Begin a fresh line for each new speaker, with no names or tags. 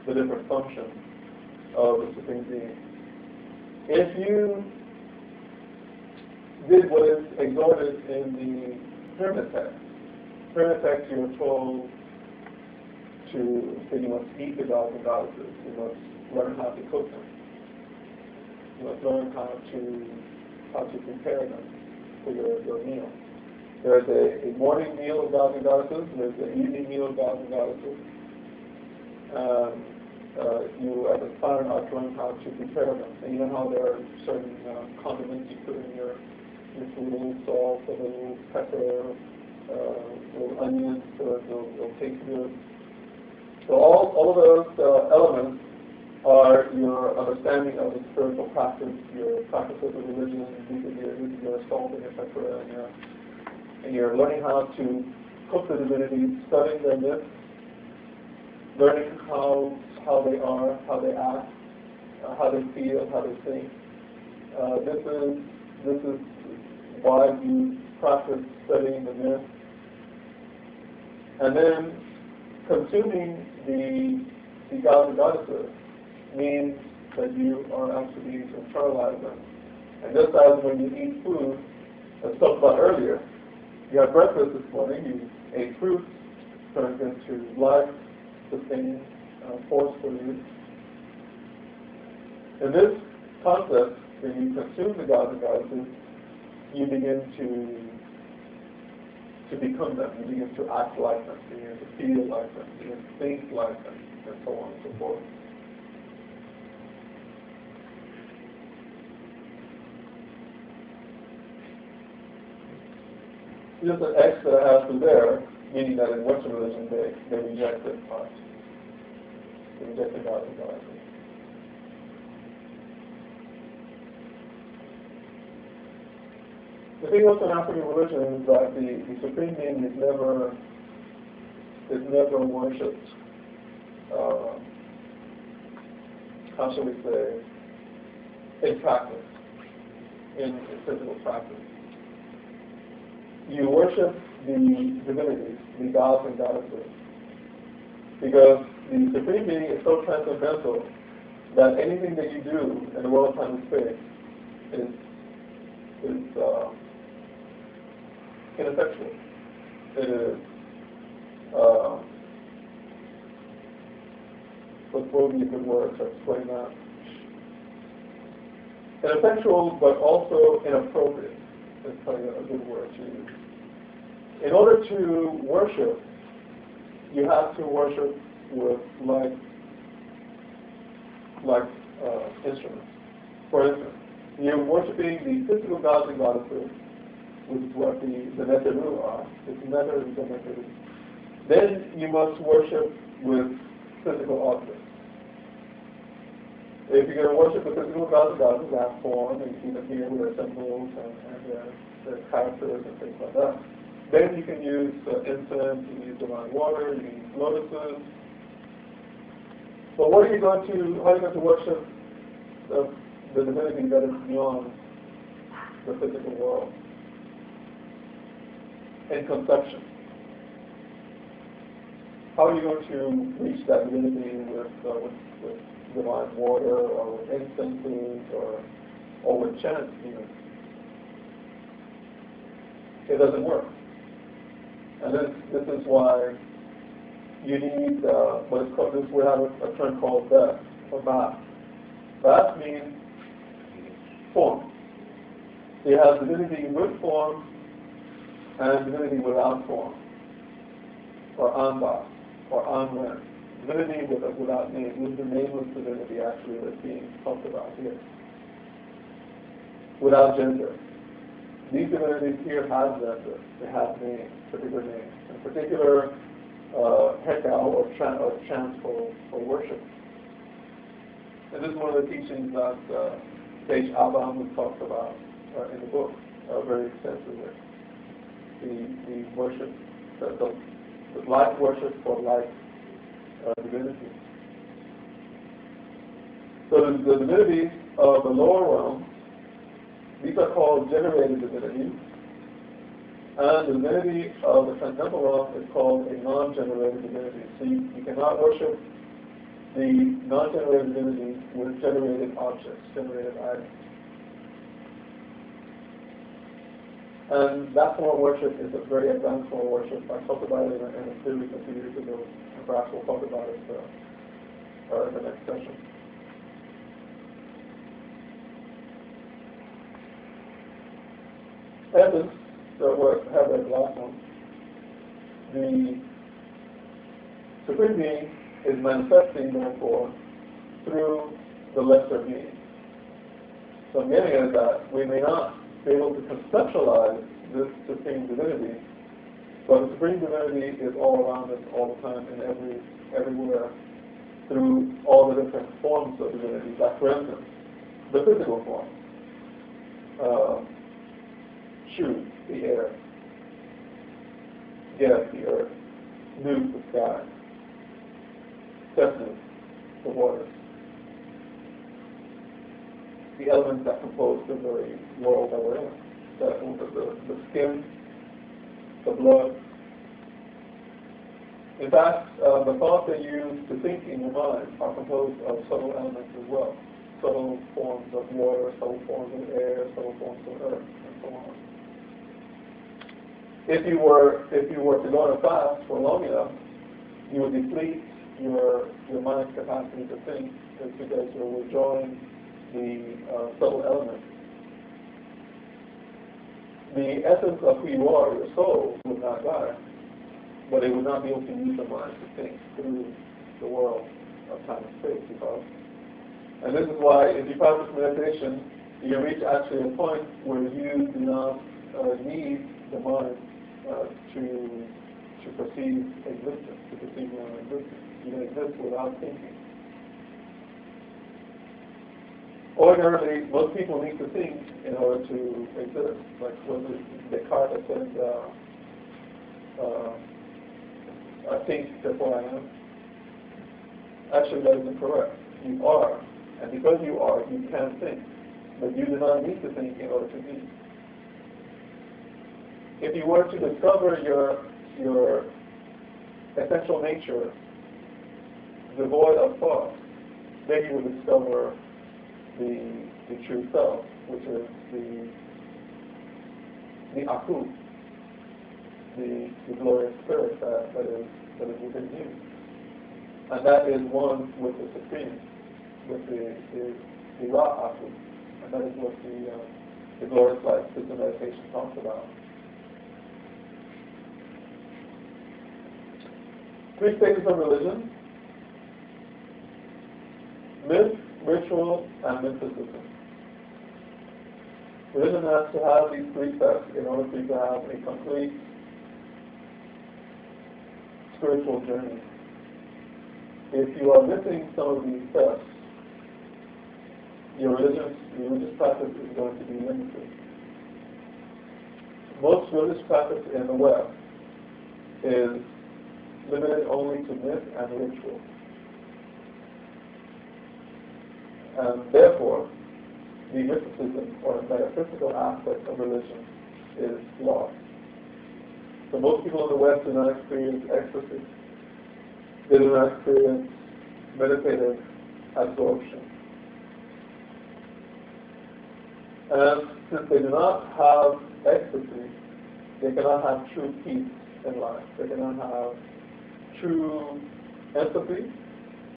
the different functions of the Supreme Being. If you did what is exhorted in the pyramid text you are told that you must eat the gods and goddesses, you must learn how to cook them, you must learn how to prepare them for your meal. There's a morning meal of gods and goddesses, there's an evening meal of gods and goddesses. You as a fire art learn how to prepare them. And you know how there are certain condiments you put in your food, a little salt, a little pepper, a little onions, so it'll taste good. So all of those elements are your understanding of the spiritual practice, your practice of the religion, using your salt and your pepper, and you're learning how to cook the divinities, studying their myths, learning how they are, how they act, how they feel, how they think. This is why you practice studying the myths. And then consuming the gods and goddesses means that you are actually to internalize them. And just as when you eat food, as talked about earlier, you had breakfast this morning, you ate fruit, turns into life, sustaining force for you. In this concept, when you consume the gods and goddesses, you begin to become them, you begin to act like them, you begin to feel like them, you begin to think like them, and so on and so forth. Just an X that I have through there, meaning that in Western religion they reject this part. They reject the gods and goddesses. The thing also in African religion is that the Supreme Being is never worshipped, how shall we say, in practice, in physical practice. You worship the divinities, the gods and goddesses, because the Supreme Being is so transcendental that anything that you do in the world of time and space is ineffectual. It is what would be a good word to explain that? Ineffectual, but also inappropriate. That's probably a good word to use. In order to worship, you have to worship with like instruments. For instance, you're worshiping the physical gods and goddesses, which is what the Neteru are. It's Neter and the Neteru. Then you must worship with physical objects. If you're going to worship the physical gods and goddesses, they have form, and you see them here with their symbols and their characters and things like that. Then you can use incense, you can use divine water, you can use lotuses. But how are you going to worship the divinity that is beyond the physical world? In conception. How are you going to reach that divinity with divine water or with incenses or with chants even? It doesn't work. And this is why you need what is called, we have a term called Beth or Bath. Bath means form. So you have divinity with form and divinity without form, or Amba, or Anwen. Divinity without name. This is the nameless divinity actually that's being talked about here. Without gender. These divinities here have gender. They have names, particular names, and particular hekau or chants for worship. And this is one of the teachings that Sage Abraham talks about in the book very extensively. The worship, the like worship for like divinity. So the divinities of the lower realm, these are called generated divinities, and the divinity of the transcendental realm is called a non-generated divinity. So you cannot worship the non-generated divinity with generated objects, generated items. And that form of worship is a very advanced form of worship. I talked about it in a series a few years ago, and perhaps we'll talk about it in the next session. Essence, so we'll have that last one. The Supreme Being is manifesting, therefore, through the lesser being. So I'm getting at that we may not be able to conceptualize this Supreme Divinity, but the Supreme Divinity is all around us all the time and everywhere through all the different forms of divinity. Like, for instance, the physical form. Shu, the air. Yes, the earth. Nu, the sky. Sepnu, the waters. The elements that compose the very world that we're in. The skin, the blood. In fact, the thoughts that you use to think in your mind are composed of subtle elements as well. Subtle forms of water, subtle forms of air, subtle forms of earth, and so on. If you were to go on a fast for long enough, you would deplete your mind's capacity to think, because you're withdrawing the subtle elements. The essence of who you are, your soul, would not die, but it would not be able to use the mind to think through the world of time and space. And this is why, if you practice meditation, you reach actually a point where you do not need the mind to perceive existence, to perceive your own existence. You can exist without thinking. Ordinarily, most people need to think in order to exist. Like was it Descartes that said, I think, therefore I am? Actually, that isn't correct. You are. And because you are, you can think. But you do not need to think in order to be. If you were to discover your essential nature devoid of thought, then you would discover the true self, which is the Aku, the glorious spirit that is within you. And that is one with the Supreme, with the Ra Aku. And that is what the glorious life system meditation talks about. 3 stages of religion: myth, ritual, and mysticism. Religion has to have these 3 steps in order for you to have a complete spiritual journey. If you are missing some of these steps, your religious practice is going to be limited. Most religious practice in the West is limited only to myth and ritual. And therefore, the mysticism or metaphysical aspect of religion is lost. So most people in the West do not experience ecstasy. They do not experience meditative absorption. And since they do not have ecstasy, they cannot have true peace in life. They cannot have true empathy